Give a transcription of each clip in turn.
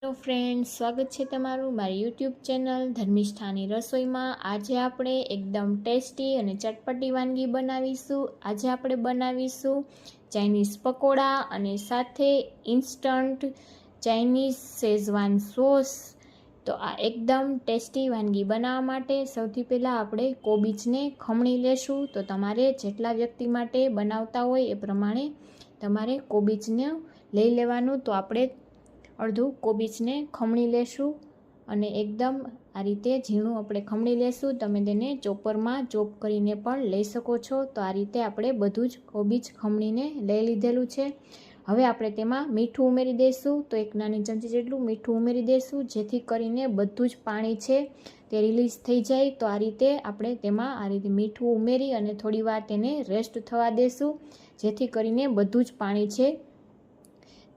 Hello friends, સ્વાગત છે તમારું મારી યુટ્યુબ ચેનલ ધર્મિષ્ઠાની રસોઈમાં। આજે આપણે એકદમ ટેસ્ટી અને ચટપટી વાનગી બનાવીશું। આજે આપણે બનાવીશું ચાઇનીઝ પકોડા અને સાથે ઇન્સ્ટન્ટ ચાઇનીઝ શેઝવાન સોસ। તો આ એકદમ ટેસ્ટી વાનગી બનાવવા માટે સૌથી પહેલાં આપણે કોબીજને ખમણી લેશું। તો તમારે જેટલા વ્યક્તિ માટે બનાવતા હોય એ પ્રમાણે તમારે કોબીજને લઈ લેવાનું। તો આપણે અડધું કોબીજને ખમણી લેશું અને એકદમ આ રીતે ઝીણું આપણે ખમણી લેશું। તમે તેને ચોપરમાં ચોપ કરીને પણ લઈ શકો છો। તો આ રીતે આપણે બધું જ કોબીજ ખમણીને લઈ લીધેલું છે। હવે આપણે તેમાં મીઠું ઉમેરી દઈશું। તો એક નાની ચમચી જેટલું મીઠું ઉમેરી દઈશું, જેથી કરીને બધું જ પાણી છે તે રિલીઝ થઈ જાય। તો આ રીતે આપણે તેમાં આ રીતે મીઠું ઉમેરી અને થોડીવાર તેને રેસ્ટ થવા દઈશું, જેથી કરીને બધું જ પાણી છે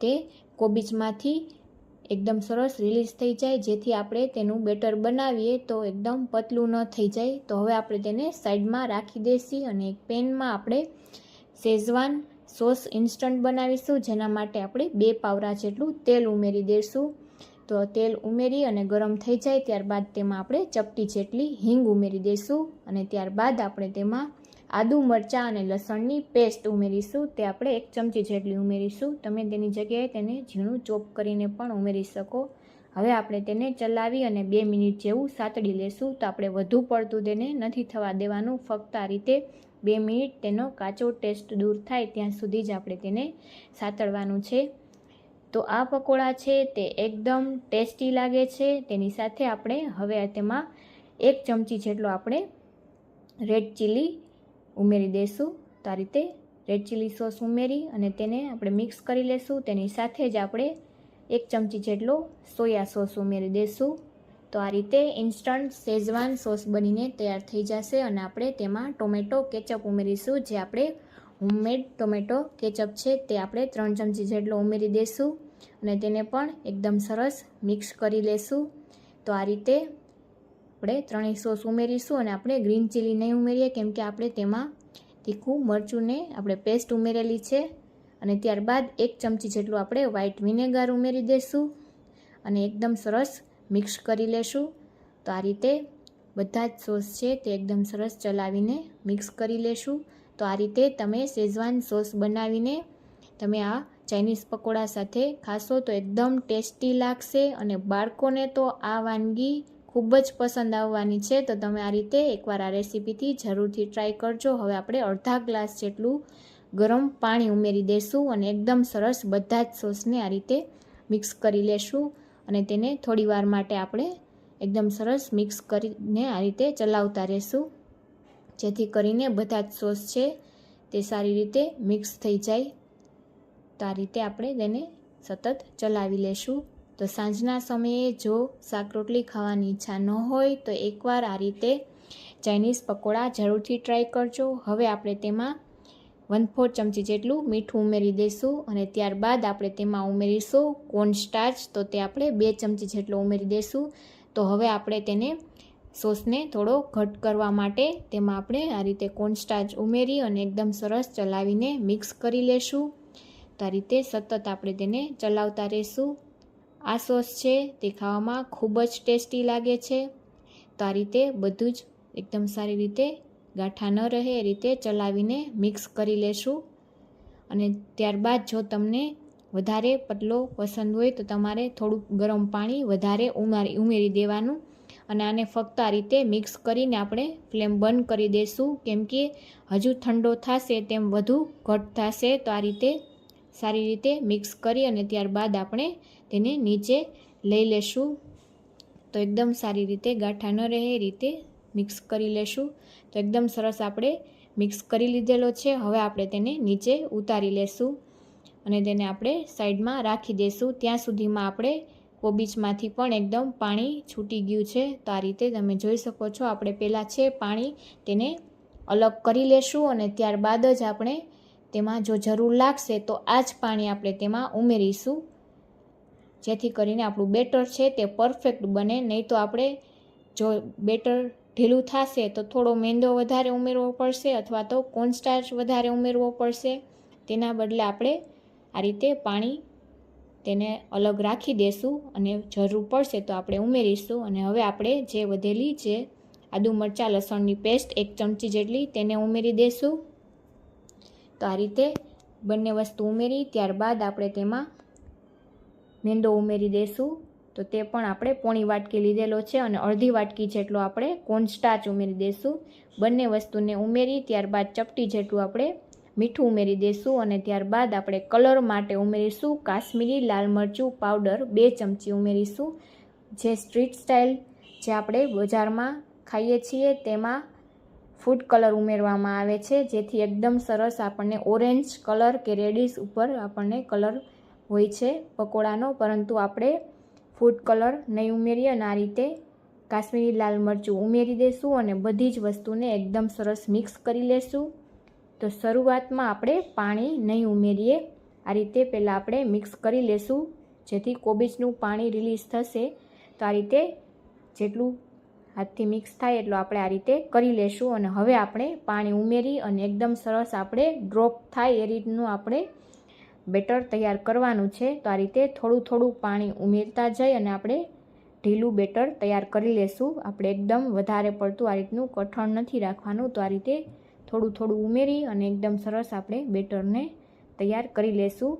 તે કોબીજમાંથી એકદમ સરસ રિલીઝ થઈ જાય, જેથી આપણે તેનું બેટર બનાવીએ તો એકદમ પતલું ન થઈ જાય। તો હવે આપણે તેને સાઈડમાં રાખી દઈશું અને એક પેનમાં આપણે શેઝવાન સોસ ઇન્સ્ટન્ટ બનાવીશું, જેના માટે આપણે 2 પાવરા જેટલું તેલ ઉમેરી દઈશું। તો તેલ ઉમેરી અને ગરમ થઈ જાય ત્યારબાદ તેમાં આપણે ચપટી જેટલી હિંગ ઉમેરી દઈશું અને ત્યારબાદ આપણે તેમાં આદુ મરચાં અને લસણની પેસ્ટ ઉમેરીશું। તે આપણે 1 ચમચી જેટલી ઉમેરીશું। તમે તેની જગ્યાએ તેને ઝીણું ચોપ કરીને પણ ઉમેરી શકો। હવે આપણે તેને ચલાવી અને 2 મિનિટ જેવું સાતળી લેશું। તો આપણે વધુ પડતું તેને નથી થવા દેવાનું, ફક્ત આ રીતે 2 મિનિટ તેનો કાચો ટેસ્ટ દૂર થાય ત્યાં સુધી જ આપણે તેને સાતળવાનું છે। તો આ પકોડા છે તે એકદમ ટેસ્ટી લાગે છે। તેની સાથે આપણે હવે તેમાં 1 ચમચી જેટલો આપણે રેડ ચીલી ઉમેરી દઈશું। તો આ રીતે રેડ ચીલી સોસ ઉમેરી અને તેને આપણે મિક્સ કરી લેશું। તેની સાથે જ આપણે 1 ચમચી જેટલો સોયા સોસ ઉમેરી દઈશું। તો આ રીતે ઇન્સ્ટન્ટ શેઝવાન સોસ બનીને તૈયાર થઈ જશે અને આપણે તેમાં ટોમેટો કેચઅપ ઉમેરીશું। જે આપણે હોમમેડ ટોમેટો કેચઅપ છે તે આપણે 3 ચમચી જેટલો ઉમેરી દઈશું અને તેને પણ એકદમ સરસ મિક્સ કરી લેશું। તો આ રીતે આપણે 3 સોસ ઉમેરીશું અને આપણે ગ્રીન ચીલી નહીં ઉમેરીએ, કેમ કે આપણે તેમાં તીખું મરચુંને આપણે પેસ્ટ ઉમેરેલી છે। અને ત્યારબાદ 1 ચમચી જેટલું આપણે વ્હાઈટ વિનેગર ઉમેરી દઈશું અને એકદમ સરસ મિક્સ કરી લેશું। તો આ રીતે બધા જ સોસ છે તે એકદમ સરસ ચલાવીને મિક્સ કરી લેશું। તો આ રીતે તમે શેઝવાન સોસ બનાવીને તમે આ ચાઇનીઝ પકોડા સાથે ખાશો તો એકદમ ટેસ્ટી લાગશે અને બાળકોને તો આ વાનગી ખૂબ જ પસંદ આવવાની છે। તો તમે આ રીતે એકવાર આ રેસીપીથી જરૂરથી ટ્રાય કરજો। હવે આપણે અડધા ગ્લાસ જેટલું ગરમ પાણી ઉમેરી દઈશું અને એકદમ સરસ બધા જ સોસને આ રીતે મિક્સ કરી લેશું અને તેને થોડી વાર માટે આપણે એકદમ સરસ મિક્સ કરીને આ રીતે ચલાવતા રહેશું, જેથી કરીને બધા જ સોસ છે તે સારી રીતે મિક્સ થઈ જાય। તો આ રીતે આપણે તેને સતત ચલાવી લેશું। તો સાંજના સમયે જો શાક રોટલી ખાવાની ઈચ્છા ન હોય તો એકવાર આ રીતે ચાઇનીઝ પકોડા જરૂરથી ટ્રાય કરજો। હવે આપણે તેમાં 1/4 ચમચી જેટલું મીઠું ઉમેરી દઈશું અને ત્યારબાદ આપણે તેમાં ઉમેરીશું કોર્નસ્ટાર્ચ। તો તે આપણે 2 ચમચી જેટલો ઉમેરી દઈશું। તો હવે આપણે તેને સોસને થોડો ઘટ કરવા માટે તેમાં આપણે આ રીતે કોર્નસ્ટાર્ચ ઉમેરી અને એકદમ સરસ ચલાવીને મિક્સ કરી લેશું। તો આ રીતે સતત આપણે તેને ચલાવતા રહીશું। આ સોસ છે તે ખાવામાં ખૂબ જ ટેસ્ટી લાગે છે। તો આ રીતે બધું જ એકદમ સારી રીતે ગાંઠા ન રહે એ રીતે ચલાવીને મિક્સ કરી લેશું અને ત્યારબાદ જો તમને વધારે પતલો પસંદ હોય તો તમારે થોડુંક ગરમ પાણી વધારે ઉમેરી દેવાનું અને આને ફક્ત આ રીતે મિક્સ કરીને આપણે ફ્લેમ બંધ કરી દઈશું, કેમ કે હજુ ઠંડો થશે તેમ વધુ ઘટ થશે। તો આ રીતે સારી રીતે મિક્સ કરી અને ત્યારબાદ આપણે તેને નીચે લઈ લેશું। તો એકદમ સારી રીતે ગાંઠા ન રહે એ રીતે મિક્સ કરી લેશું। તો એકદમ સરસ આપણે મિક્સ કરી લીધેલો છે। હવે આપણે તેને નીચે ઉતારી લેશું અને તેને આપણે સાઈડમાં રાખી દઈશું। ત્યાં સુધીમાં આપણે કોબીજમાંથી પણ એકદમ પાણી છૂટી ગયું છે। તો આ રીતે તમે જોઈ શકો છો આપણે પહેલાં છે પાણી તેને અલગ કરી લેશું અને ત્યારબાદ જ આપણે તેમાં જો જરૂર લાગશે તો આ જ પાણી આપણે તેમાં ઉમેરીશું, જેથી કરીને આપણું બેટર છે તે પરફેક્ટ બને। નહીં તો આપણે જો બેટર ઢીલું થશે તો થોડો મેંદો વધારે ઉમેરવો પડશે અથવા તો કોર્નસ્ટાર્ચ વધારે ઉમેરવો પડશે। તેના બદલે આપણે આ રીતે પાણી તેને અલગ રાખી દેશું અને જરૂર પડશે તો આપણે ઉમેરીશું. અને હવે આપણે જે વધેલી છે આદુ મરચાં લસણની પેસ્ટ 1 ચમચી જેટલી તેને ઉમેરી દેશું. તો આ રીતે બંને વસ્તુ ઉમેરી ત્યારબાદ આપણે તેમાં મેંદો ઉમેરી દઈશું. તો તે પણ આપણે પોણી વાટકી લીધેલો છે અને અડધી વાટકી જેટલો આપણે કોર્નસ્ટાર્ચ ઉમેરી દઈશું. બંને વસ્તુને ઉમેરી ત્યારબાદ ચપટી જેટલું આપણે મીઠું ઉમેરી દઈશું અને ત્યારબાદ આપણે કલર માટે ઉમેરીશું કાશ્મીરી લાલ મરચું પાવડર 2 ચમચી ઉમેરીશું. જે સ્ટ્રીટ સ્ટાઇલ જે આપણે બજારમાં ખાઈએ છીએ તેમાં ફૂડ કલર ઉમેરવામાં આવે છે, જેથી એકદમ સરસ આપણને ઓરેન્જ કલર કે રેડિશ ઉપર આપણને કલર હોય છે પકોડાનો, પરંતુ આપણે ફૂડ કલર નહીં ઉમેરીએ અને આ રીતે કાશ્મીરી લાલ મરચું ઉમેરી દઈશું અને બધી જ વસ્તુને એકદમ સરસ મિક્સ કરી લેશું. તો શરૂઆતમાં આપણે પાણી નહીં ઉમેરીએ, આ રીતે પહેલાં આપણે મિક્સ કરી લેશું જેથી કોબીજનું પાણી રિલીઝ થશે. તો આ રીતે જેટલું હાથથી મિક્સ થાય એટલું આપણે આ રીતે કરી લેશું અને હવે આપણે પાણી ઉમેરી અને એકદમ સરસ આપણે ડ્રોપ થાય એ રીતનું આપણે બેટર તૈયાર કરવાનું છે. તો આ રીતે થોડું થોડું પાણી ઉમેરતા જઈ અને આપણે ઢીલું બેટર તૈયાર કરી લેશું. આપણે એકદમ વધારે પડતું આ રીતનું કઠણ નથી રાખવાનું. તો આ રીતે થોડું થોડું ઉમેરી અને એકદમ સરસ આપણે બેટરને તૈયાર કરી લેશું,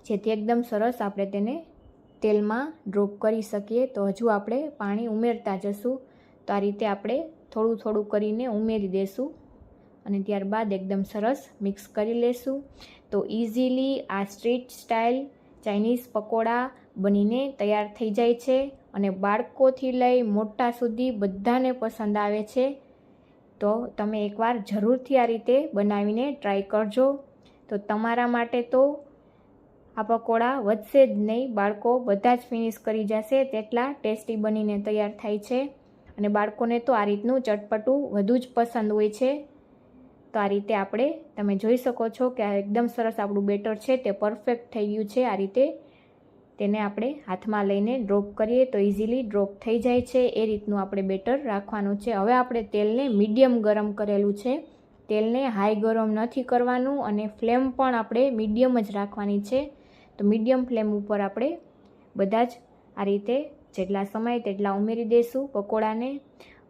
જેથી એકદમ સરસ આપણે તેને તેલમાં ડ્રોપ કરી શકીએ. તો હજુ આપણે પાણી ઉમેરતા જશું. તો આ રીતે આપણે થોડું થોડું કરીને ઉમેરી દઈશું અને ત્યારબાદ એકદમ સરસ મિક્સ કરી લેશું. તો ઇઝીલી આ સ્ટ્રીટ સ્ટાઇલ ચાઇનીઝ પકોડા બનીને તૈયાર થઈ જાય છે અને બાળકોથી લઈ મોટા સુધી બધાને પસંદ આવે છે. તો તમે એકવાર જરૂરથી આ રીતે બનાવીને ટ્રાય કરજો. તો તમારા માટે તો આ પકોડા વધશે જ નહીં, બાળકો બધા જ ફિનિશ કરી જશે તેટલા ટેસ્ટી બનીને તૈયાર થાય છે અને બાળકોને તો આ રીતનું ચટપટું વધુ જ પસંદ હોય છે. તો આ રીતે આપણે તમે જોઈ શકો છો કે આ એકદમ સરસ આપણું બેટર છે તે પરફેક્ટ થઈ ગયું છે. આ રીતે તેને આપણે હાથમાં લઈને ડ્રોપ કરીએ તો ઇઝીલી ડ્રોપ થઈ જાય છે, એ રીતનું આપણે બેટર રાખવાનું છે. હવે આપણે તેલને મીડિયમ ગરમ કરેલું છે, તેલને હાઈ ગરમ નથી કરવાનું અને ફ્લેમ પણ આપણે મીડિયમ જ રાખવાની છે. તો મીડિયમ ફ્લેમ ઉપર આપણે બધા જ આ રીતે જેટલા સમય તેટલા ઉમેરી દઈશું પકોડાને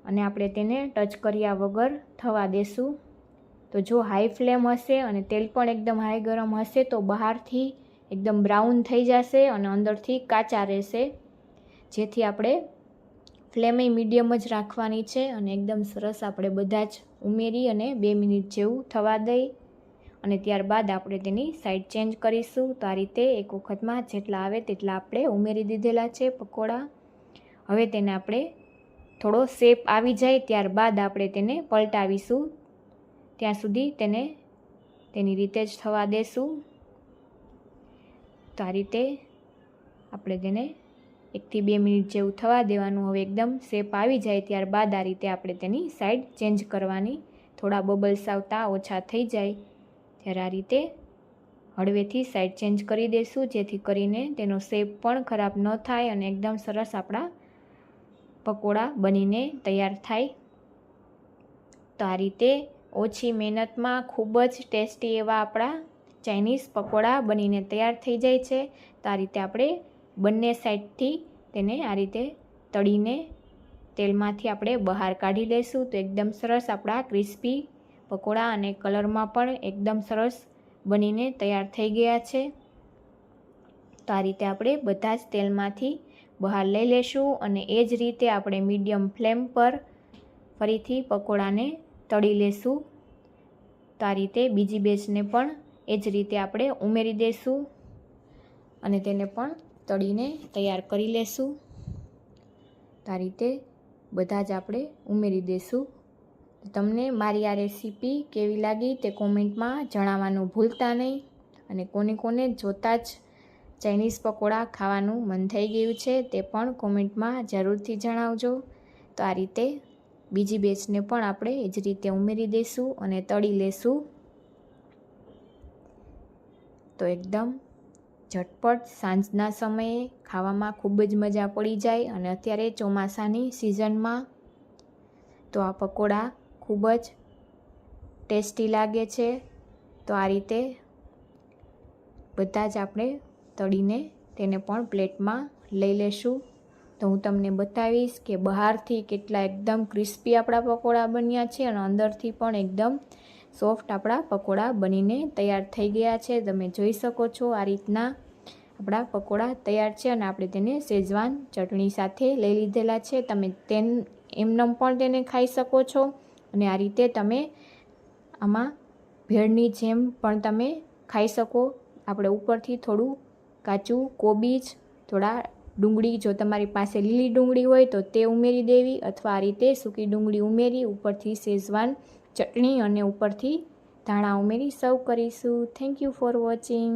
અને આપણે તેને ટચ કર્યા વગર થવા દઈશું. તો જો હાઈ ફ્લેમ હશે અને તેલ પણ એકદમ હાઈ ગરમ હશે તો બહારથી એકદમ બ્રાઉન થઈ જશે અને અંદરથી કાચા રહેશે, જેથી આપણે ફ્લેમે મીડિયમ જ રાખવાની છે અને એકદમ સરસ આપણે બધા જ ઉમેરી અને 2 મિનિટ જેવું થવા દઈ અને ત્યારબાદ આપણે તેની સાઈડ ચેન્જ કરીશું. તો આ રીતે એક વખતમાં જેટલા આવે તેટલા આપણે ઉમેરી દીધેલા છે પકોડા. હવે તેને આપણે થોડો શેપ આવી જાય ત્યારબાદ આપણે તેને પલટાવીશું, ત્યાં સુધી તેને તેની રીતે જ થવા દેશું. તો આ રીતે આપણે તેને 1 થી 2 મિનિટ જેવું થવા દેવાનું. હવે એકદમ શેપ આવી જાય ત્યારબાદ આ રીતે આપણે તેની સાઈડ ચેન્જ કરવાની. થોડા બબલ્સ આવતા ઓછા થઈ જાય ત્યારે આ રીતે હળવેથી સાઈડ ચેન્જ કરી દઈશું, જેથી કરીને તેનો શેપ પણ ખરાબ ન થાય અને એકદમ સરસ આપણા પકોડા બનીને તૈયાર થાય. તો આ રીતે ઓછી મહેનતમાં ખૂબ જ ટેસ્ટી એવા આપણા ચાઇનીઝ પકોડા બનીને તૈયાર થઈ જાય છે. તો આ રીતે આપણે બંને સાઈડથી તેને આ રીતે તળીને તેલમાંથી આપણે બહાર કાઢી લઈશું. તો એકદમ સરસ આપણા ક્રિસ્પી પકોડા અને કલરમાં પણ એકદમ સરસ બનીને તૈયાર થઈ ગયા છે. તો આ રીતે આપણે બધા જ તેલમાંથી બહાર લઈ લેશું અને એ જ રીતે આપણે મીડિયમ ફ્લેમ પર ફરીથી પકોડાને તળી લેશું. તો આ રીતે બીજી બેચને પણ એ જ રીતે આપણે ઉમેરી દઈશું અને તેને પણ તળીને તૈયાર કરી લેશું. તો આ રીતે બધા જ આપણે ઉમેરી દઈશું. તમને મારી આ રેસીપી કેવી લાગી તે કોમેન્ટમાં જણાવવાનું ભૂલતા નહીં અને કોને કોને જોતાં જ ચાઇનીઝ પકોડા ખાવાનું મન થઈ ગયું છે તે પણ કોમેન્ટમાં જરૂરથી જણાવજો. તો આ રીતે બીજી બેચને પણ આપણે એ જ રીતે ઉમેરી દઈશું અને તળી લેશું. તો એકદમ ઝટપટ સાંજના સમયે ખાવામાં ખૂબ જ મજા પડી જાય અને અત્યારે ચોમાસાની સિઝનમાં તો આ પકોડા ખૂબ જ ટેસ્ટી લાગે છે. તો આ રીતે બધા જ આપણે તળીને તેને પણ પ્લેટમાં લઈ લેશું. તો હું તમને બતાવીશ કે બહારથી કેટલા એકદમ ક્રિસ્પી આપણા પકોડા બન્યા છે અને અંદરથી પણ એકદમ સોફ્ટ આપણા પકોડા બનીને તૈયાર થઈ ગયા છે. તમે જોઈ શકો છો આ રીતના આપણા પકોડા તૈયાર છે અને આપણે તેને શેઝવાન ચટણી સાથે લઈ લીધેલા છે. તમે એમનેમ પણ તેને ખાઈ શકો છો અને આ રીતે તમે આમાં ભેળની જેમ પણ તમે ખાઈ શકો. આપણે ઉપરથી થોડું કાચું કોબીજ, થોડા ડુંગળી, જો તમારી પાસે લીલી ડુંગળી હોય તો તે ઉમેરી દેવી અથવા આ રીતે સૂકી ડુંગળી ઉમેરી ઉપરથી શેઝવાન ચટણી અને ઉપરથી ધાણા ઉમેરી સર્વ કરીશું. Thank you for watching.